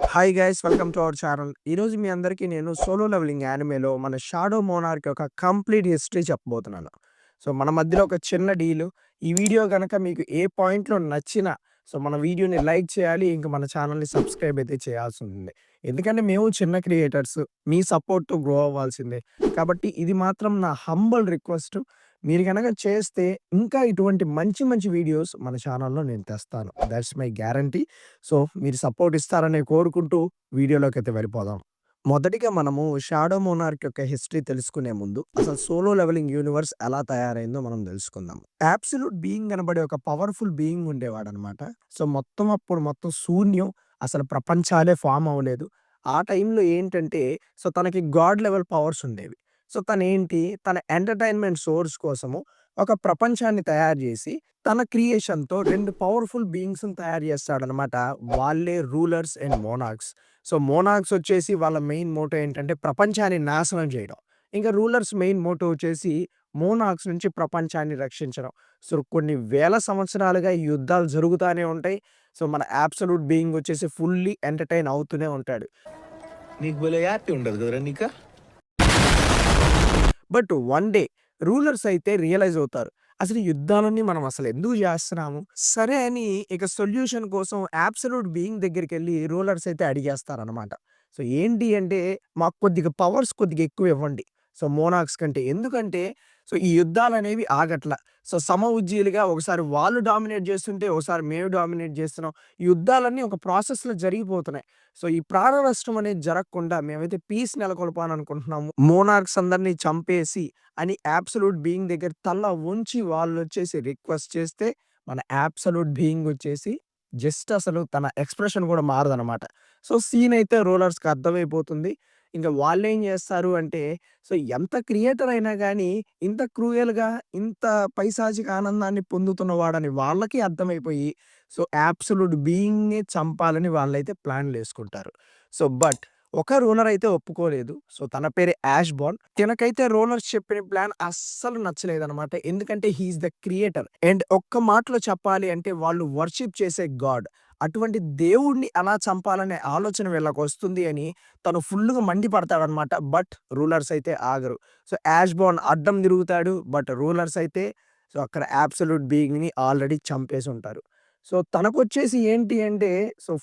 Hi guys, welcome to our channel. ఈరోజు మీ అందరికీ నేను సోలో లెవెలింగ్ యానిమేలో మన షాడో మోనార్క్ యొక్క కంప్లీట్ హిస్టరీ చెప్పబోతున్నాను. సో మన మధ్యలో ఒక చిన్న డీలు. ఈ వీడియో గనక మీకు ఏ పాయింట్‌లో నచ్చినా మన వీడియోని లైక్ చేయాలి. ఇంక మన ఛానల్‌ని సబ్స్క్రైబ్ అయితే చేయాల్సిందే. ఎందుకంటే మేము చిన్న క్రియేటర్స్. మీ సపోర్ట్‌తో గ్రో అవ్వాల్సిందే. కాబట్టి ఇది మాత్రం నా హంబుల్ రిక్వెస్ట్. మీరు గనక చేస్తే ఇంకా ఇటువంటి మంచి మంచి వీడియోస్ మన ఛానల్‌లో నేను తెస్తాను. Thoughts my guarantee. సో, మీరు సపోర్ట్ ఇస్తారని కోరుకుంటూ వీడియోలోకైతే వెళ్ళిపోదాం. మొదటిగా మనము 'షాడో మోనార్క్' యొక్క హిస్టరీ తెలుసుకునే ముందు అసలు సోలో లెవెలింగ్ యూనివర్స్ ఎలా తయారైందో మనం తెలుసుకుందాం. అబ్సల్యూట్ బీయింగ్ అనబడే ఒక పవర్‌ఫుల్ బీయింగ్ ఉండేవాడనమాట. మొత్తం శూన్యం. అసలు ప్రపంచాలే ఫార్మ్ అవ్వలేదు. ఆ టైంలో ఏంటంటే తనకి గాడ్ లెవెల్ పవర్స్ ఉండేవి. తన ఎంటర్‌టైన్‌మెంట్ సోర్స్ కోసము ఒక ప్రపంచాన్ని తయారు జేసి, తన క్రియేషన్‌తో 2 పవర్‌ఫుల్ బీయింగ్స్‌ని తయారు జేస్తాడనమాట. వాళ్ళే రూలర్స్ అండ్ మోనార్క్స్. మోనార్క్స్ వచ్చేసి వాళ్ళ మెయిన్ మోటో ఏంటంటే ప్రపంచాన్ని నాశనం జేయడం. ఇంకా రూలర్స్ మెయిన్ మోటో వచ్చేసి మోనార్క్స్ నుంచి ప్రపంచాన్ని రక్షించడం. కొన్ని వేల సంవత్సరాలుగా ఈ యుద్ధాలు జరుగుతానే ఉంటాయి. మన అబ్సల్యూట్ బీయింగ్ వచ్చేసి ఫుల్లీ ఎంటర్‌టైన్ అవుతూనే ఉంటాడు. నీకు భలే హ్యాపీ ఉండదు కదరా నీక? బట్ వన్ డే రూలర్స్ అయితే రియలైజ్ అవుతారు. అసలు ఈ యుద్ధాలన్నీ మనం అసలు ఎందుకు జేస్తున్నాము? సరే అని ఇక సొల్యూషన్ కోసం అబ్సల్యూట్ బీయింగ్ దగ్గరికెళ్ళి రూలర్స్ అయితే అడిగేస్తారనమాట. ఏంటి అంటే మాకు కొద్దిగా పవర్స్ కొద్దిగా ఎక్కువ ఇవ్వండి. మోనార్క్స్ కంటే. ఎందుకంటే ఈ యుద్ధాలనేవి ఆగట్ల. సమఉజ్జీలుగా ఒకసారి వాళ్ళు డామినేట్ జేస్తుంటే, ఒకసారి మేము డామినేట్ జేస్తున్నాం. ఈ యుద్ధాలన్నీ ఒక ప్రాసెస్‌లో జరిగిపోతున్నాయి. ఈ ప్రాణ నష్టం అనేది జరగకుండా మేమైతే పీస్ నెలకొల్పాలనుకుంటున్నాము. మోనార్క్స్ అందరిని చంపేసి అని అబ్సల్యూట్ బీయింగ్ దగ్గర తల వంచి వాళ్ళొచ్చేసి రిక్వెస్ట్ చేస్తే, మన అబ్సల్యూట్ బీయింగ్ వచ్చేసి జస్ట్ అసలు తన ఎక్స్‌ప్రెషన్ గూడా మారదనమాట. సీన్ అయితే రూలర్స్‌కి అర్థమైపోతుంది. ఇంక వాళ్ళేం జేస్తారు అంటే, ఎంత క్రియేటర్ అయినా గానీ, ఇంత క్రూయల్‌గా, ఇంత పైశాచిక ఆనందాన్ని పొందుతున్నవాడని వాళ్ళకి అర్థమైపోయి, అబ్సల్యూట్ బీయింగ్‌ని చంపాలని వాళ్ళైతే ప్లాన్‌లేసుకుంటారు. బట్ ఒక రూలర్ అయితే ఒప్పుకోలేదు. తన పేరే యాష్‌బార్న్. తినకైతే రూలర్స్ చెప్పిన ప్లాన్ అస్సలు నచ్చలేదనమాట. ఎందుకంటే he is the creator. And ఒక్క మాటలో చెప్పాలి అంటే వాళ్ళు వర్షిప్ చేసే గాడ్. అటువంటి దేవుడిని ఎలా చంపాలనే ఆలోచన వీళ్ళకొస్తుంది అని తను ఫుల్లుగా మండిపడతాడనమాట. బట్ రూలర్స్ అయితే ఆగరు. యాష్‌బార్న్ అడ్డం తిరుగుతాడు. బట్ రూలర్స్ అయితే అక్కడ అబ్సల్యూట్ బీయింగ్‌ని ఆల్రెడీ చంపేసుంటారు. తనకొచ్చేసి ఏంటి అంటే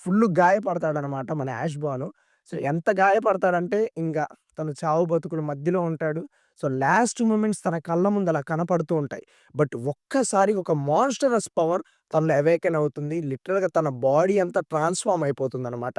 ఫుల్లు గాయపడతాడనమాట మన యాష్‌బార్న్. ఎంత గాయపడతాడంటే ఇంగ తను చావు బతుకుల మధ్యలో ఉంటాడు. లాస్ట్ మొమెంట్స్ తన కళ్ళ ముందు అలా కనపడుతూ ఉంటాయి. బట్ ఒక్కసారి ఒక మాన్‌స్టరస్ పవర్ తనలో అవేకెన్ అవుతుంది. లిటరల్‌గా తన బాడీ అంతా ట్రాన్స్‌ఫార్మ్ అయిపోతుందనమాట.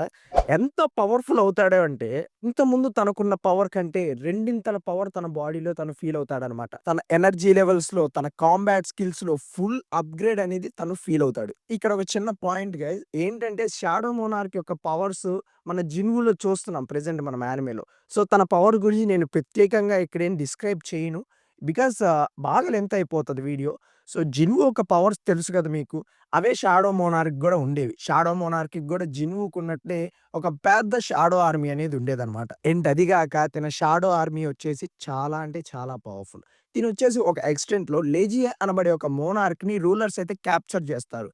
ఎంత పవర్‌ఫుల్ అవుతాడు అంటే, ఇంతకుముందు తనకున్న పవర్ కంటే రెండింతల పవర్ తన బాడీలో తను ఫీల్ అవుతాడనమాట. తన ఎనర్జీ లెవెల్స్‌లో, తన కాంబాట్ స్కిల్స్‌లో ఫుల్ అప్‌గ్రేడ్ అనేది తను ఫీల్ అవుతాడు. ఇక్కడ ఒక చిన్న పాయింట్ గైస్ ఏంటంటే, షాడో మోనార్క్ యొక్క పవర్స్ మన జిన్‌వులో చూస్తున్నాం ప్రెజెంట్ మనం యానిమేలో. తన పవర్ గురించి నేను ప్రత్యేకంగా ఇక్కడేం డిస్క్రైబ్ చేయను. బికాజ్ బాగా లెంత్ అయిపోతది వీడియో. జిన్‌వు యొక్క పవర్స్ తెలుసు కదా మీకు. అవే షాడో మోనార్క్‌కి గూడా ఉండేవి. షాడో మోనార్క్‌కి గూడా జిన్‌వుకున్నట్లే ఒక పెద్ద షాడో ఆర్మీ అనేది ఉండేదనమాట. అండ్ అది గాక తిన షాడో ఆర్మీ వచ్చేసి చాలా అంటే చాలా పవర్‌ఫుల్. తినొచ్చేసి ఒక ఎక్స్‌టెంట్‌లో లెజియా అనబడే ఒక మోనార్క్‌ని రూలర్స్ అయితే క్యాప్చర్ జేస్తారు.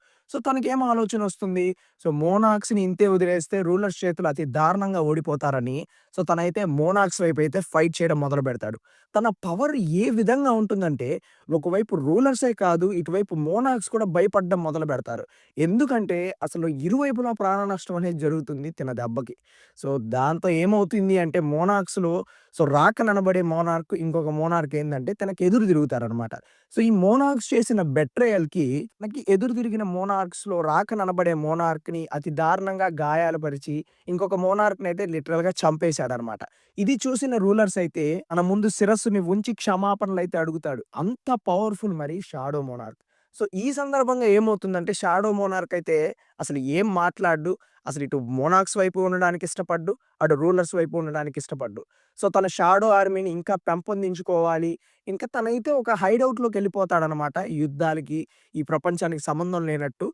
తనకేం ఆలోచనొస్తుంది, మోనార్క్స్‌ని ఇంతే వదిలేస్తే రూలర్స్ చేతిలో అతి దారుణంగా ఓడిపోతారని తనైతే మోనార్క్స్ వైపయితే ఫైట్ చేయడం మొదలుపెడతాడు. తన పవర్ ఏ విధంగా ఉంటుందంటే, ఒకవైపు రూలర్సే కాదు, ఇటువైపు మోనార్క్స్ కూడా భయపడడం మొదలుపెడతారు. ఎందుకంటే, అసలు ఇరువైపులా ప్రాణ నష్టం అనేది జరుగుతుంది తిన దెబ్బకి. దాంతో ఏమవుతుంది అంటే, మోనార్క్స్‌లో రాకన్ అనబడే మోనార్క్, ఇంకొక మోనార్క్ ఏందంటే, తనకి ఎదురు తిరుగుతారనమాట. ఈ మోనార్క్స్ చేసిన బెట్రేయల్‌కి తనకి ఎదురు తిరిగిన మోనార్క్స్‌లో రాకన్ అనబడే మోనార్క్‌ని అతి దారుణంగా గాయాలు పరిచి, ఇంకొక మోనార్క్‌నైతే లిటరల్‌గా చంపేశాడనమాట. ఇది చూసిన రూలర్స్ అయితే తన ముందు శిరస్సుని ఉంచి క్షమాపణలైతే అడుగుతాడు. అంత పవర్‌ఫుల్ మరి షాడో మోనార్క్. ఈ సందర్భంగా ఏమవుతుందంటే షాడో మోనార్క్ అయితే అసలు ఏం మాట్లాడడు. అసలు ఇటు మోనార్క్స్ వైపు ఉండడానికి ఇష్టపడడు. అటు రూలర్స్ వైపు ఉండడానికి ఇష్టపడడు. తన షాడో ఆర్మీని ఇంకా పెంపొందించుకోవాలి. ఇంకా తనైతే ఒక హైడౌట్‌లోకెళ్ళిపోతాడనమాట. ఈ యుద్ధాలకి, ఈ ప్రపంచానికి సంబంధం లేనట్టు.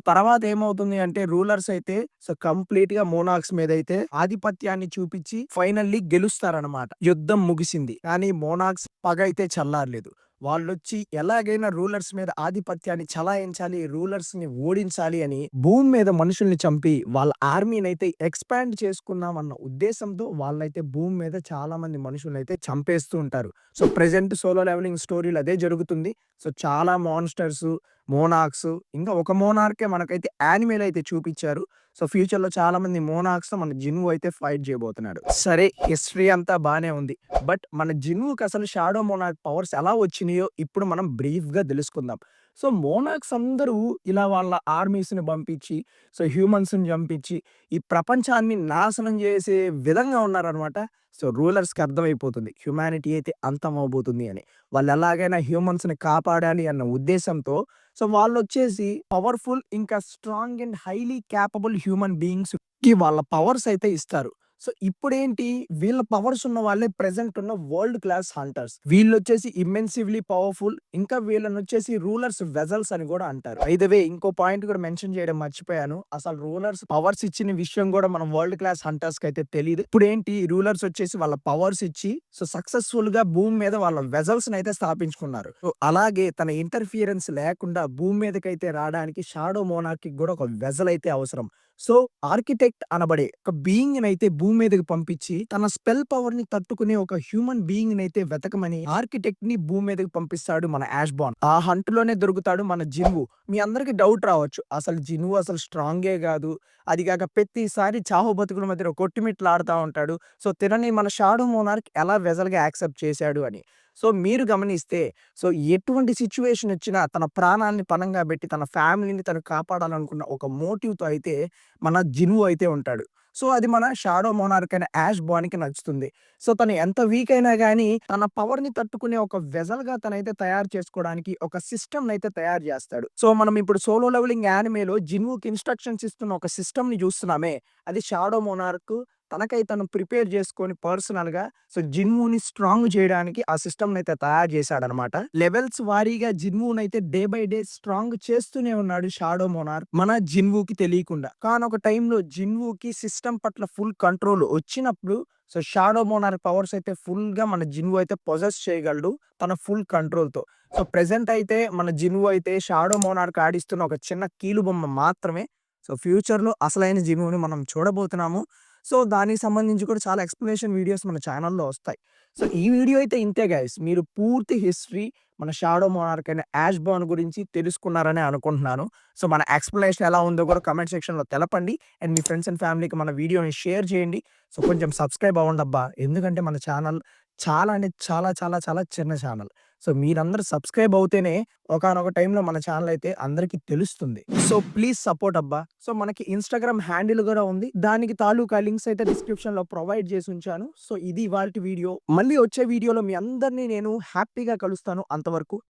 తర్వాత ఏమవుతుంది అంటే రూలర్స్ అయితే కంప్లీట్‌గా మోనార్క్స్ మీదైతే ఆధిపత్యాన్ని చూపిచ్చి ఫైనల్లీ గెలుస్తారనమాట. యుద్ధం ముగిసింది. కానీ మోనార్క్స్ పగ అయితే చల్లారలేదు. వాళ్ళొచ్చి ఎలాగైనా రూలర్స్ మీద ఆధిపత్యాన్ని చలాయించాలి, రూలర్స్‌ని ఓడించాలి అని భూమి మీద మనుషుల్ని చంపి వాళ్ళ ఆర్మీనైతే ఎక్స్‌పాండ్ చేసుకుందామన్న ఉద్దేశంతో వాళ్ళైతే భూమి మీద చాలా మంది మనుషులనైతే చంపేస్తూ ఉంటారు. సో, ప్రెజెంట్ సోలో లెవెలింగ్ స్టోరీలో అదే జరుగుతుంది. సో, చాలా మాన్‌స్టర్సు, మోనార్క్స్ ఇంకా ఒక మోనార్కే మనకైతే యానిమేలో అయితే చూపిచ్చారు. సో, ఫ్యూచర్‌లో చాలా మంది మోనార్క్స్‌తో మన జిన్‌వు అయితే ఫైట్ చేయబోతున్నాడు. సరే హిస్టరీ అంతా బానే ఉంది. బట్ మన జిన్‌వుకి అసలు షాడో మోనార్క్ పవర్స్ ఎలా వచ్చినాయో ఇప్పుడు మనం బ్రీఫ్‌గా తెలుసుకుందాం. సో, మోనార్క్స్ అందరూ ఇలా వాళ్ళ ఆర్మీస్‌ని పంపించి, సో, హ్యూమన్స్‌ని చంపించి, ఈ ప్రపంచాన్ని నాశనం చేసే విధంగా ఉన్నారనమాట. సో, రూలర్స్‌కి అర్థమైపోతుంది. హ్యుమానిటీ అయితే అంతమవబోతుంది అని. వాళ్ళు ఎలాగైనా హ్యూమన్స్‌ని కాపాడాలి అన్న ఉద్దేశంతో సో, వాళ్ళొచ్చేసి పవర్‌ఫుల్ ఇంకా strong and highly capable human బీయింగ్స్‌కి వాళ్ళ పవర్స్ అయితే ఇస్తారు. సో, ఇప్పుడేంటి వీళ్ళ పవర్స్ ఉన్న వాళ్ళే ప్రెజెంట్ ఉన్న వరల్డ్ క్లాస్ హంటర్స్. వీళ్ళొచ్చేసి ఇమ్మెన్సివ్‌లీ పవర్‌ఫుల్ ఇంకా వీళ్ళనొచ్చేసి రూలర్స్ వెసల్స్ అని గూడా అంటారు. బై ద వే ఇంకో పాయింట్ కూడా మెన్షన్ చేయడం మర్చిపోయాను. అసలు రూలర్స్ పవర్స్ ఇచ్చిన విషయం గూడా మనం వరల్డ్ క్లాస్ హంటర్స్‌కైతే తెలీదు. ఇప్పుడేంటి రూలర్స్ వచ్చేసి వాళ్ళ పవర్స్ ఇచ్చి సో, సక్సెస్‌ఫుల్‌గా భూమి మీద వాళ్ళ వెసల్స్‌నైతే స్థాపించుకున్నారు. సో, అలాగే తన ఇంటర్ఫియరెన్స్ లేకుండా భూమి మీదకైతే రాడానికి షాడో మోనార్క్‌కి గూడా ఒక వెసల్ అయితే అవసరం. సో, ఆర్కిటెక్ట్ అనబడే ఒక బీయింగ్‌నైతే భూమి మీదకి పంపించి, తన స్పెల్ పవర్‌ని తట్టుకునే ఒక హ్యూమన్ బీయింగ్‌నైతే వెతకమని ఆర్కిటెక్ట్‌ని భూమి మీదకి పంపిస్తాడు మన యాష్ బార్న్. ఆ హంట్‌లోనే దొరుకుతాడు మన జిన్‌వు. మీ అందరికి డౌట్ రావచ్చు. అసలు జిన్‌వు అసలు స్ట్రాంగే గాదు. అది గాక ప్రతిసారి చావు బతుకుల మధ్యలో కొట్టుమిట్లాడుతా ఉంటాడు. సో, తినని మన షాడో మోనార్క్ ఎలా వెసల్‌గా యాక్సెప్ట్ చేశాడు అని. సో, మీరు గమనిస్తే సో, ఎటువంటి సిట్యుయేషన్ వచ్చినా తన ప్రాణాన్ని పణంగా బెట్టి తన ఫ్యామిలీని తను కాపాడాలనుకున్న ఒక మోటివ్‌తో అయితే మన జిన్‌వు అయితే ఉంటాడు. సో, అది మన షాడో మోనార్క్ అయిన యాష్ బార్న్‌కి నచ్చుతుంది. సో, తను ఎంత వీక్ అయినా గాని తన పవర్‌ని తట్టుకునే ఒక వెసల్‌గా తనైతే తయారు చేసుకోవడానికి ఒక సిస్టమ్‌నైతే తయారు జేస్తాడు. సో, మనం ఇప్పుడు సోలో లెవెలింగ్ యానిమేలో జిన్‌వుకి ఇన్‌స్ట్రక్షన్స్ ఇస్తున్న ఒక సిస్టమ్‌ని జూస్తున్నామే అది షాడో మోనార్క్ తనకై తను ప్రిపేర్ చేసుకొని పర్సనల్‌గా సో, జిన్‌వుని స్ట్రాంగ్ చేయడానికి ఆ సిస్టమ్‌నైతే తయారు చేశాడనమాట. లెవెల్స్ వారీగా జిన్‌వునైతే డే బై డే స్ట్రాంగ్ చేస్తూనే ఉన్నాడు షాడో మోనార్క్ మన జిన్‌వుకి తెలియకుండా. కానొక టైంలో జిన్‌వుకి సిస్టమ్ పట్ల ఫుల్ కంట్రోల్ వచ్చినప్పుడు సో, షాడో మోనార్క్ పవర్స్ అయితే ఫుల్‌గా మన జిన్‌వు అయితే పొసెస్ చేయగలడు తన ఫుల్ కంట్రోల్‌తో. సో, ప్రెజెంట్ అయితే మన జిన్‌వు అయితే షాడో మోనార్క్ ఆడిస్తున్న ఒక చిన్న కీలుబొమ్మ మాత్రమే. సో, ఫ్యూచర్‌లో అసలైన జిన్‌వుని మనం చూడబోతున్నాము. సో, దానికి సంబంధించి కూడా చాలా ఎక్స్‌ప్లనేషన్ వీడియోస్ మన ఛానెల్‌లో వస్తాయి. సో, ఈ వీడియో అయితే ఇంతే గైస్. మీరు పూర్తి హిస్టరీ మన షాడో మోనార్క్ అయిన యాష్ బార్న్ గురించి తెలుసుకున్నారనే అనుకుంటున్నాను. సో, మన ఎక్స్‌ప్లనేషన్ ఎలా ఉందో కూడా కామెంట్ సెక్షన్‌లో తెలపండి. అండ్ మీ ఫ్రెండ్స్ అండ్ ఫ్యామిలీకి మన వీడియోని షేర్ చేయండి. సో, కొంచెం సబ్స్క్రైబ్ అవ్వండబ్బా! ఎందుకంటే మన ఛానల్ చాలా అంటే చాలా చాలా చాలా చిన్న ఛానల్. సో, మీరందరూ సబ్స్క్రైబ్ అవుతేనే ఒకానొక టైంలో మన ఛానల్ అయితే అందరికి తెలుస్తుంది. సో, ప్లీజ్ సపోర్ట్ అబ్బా! సో, మనకి ఇన్‌స్టాగ్రామ్ హ్యాండిల్ గూడా ఉంది. దానికి తాలూకా లింక్స్ అయితే డిస్క్రిప్షన్‌లో ప్రొవైడ్ చేసి ఉంచాను. సో, ఇది ఇవాల్టి వీడియో. మళ్ళీ వచ్చే వీడియోలో మీ అందరిని నేను హ్యాపీగా కలుస్తాను. అంతవరకు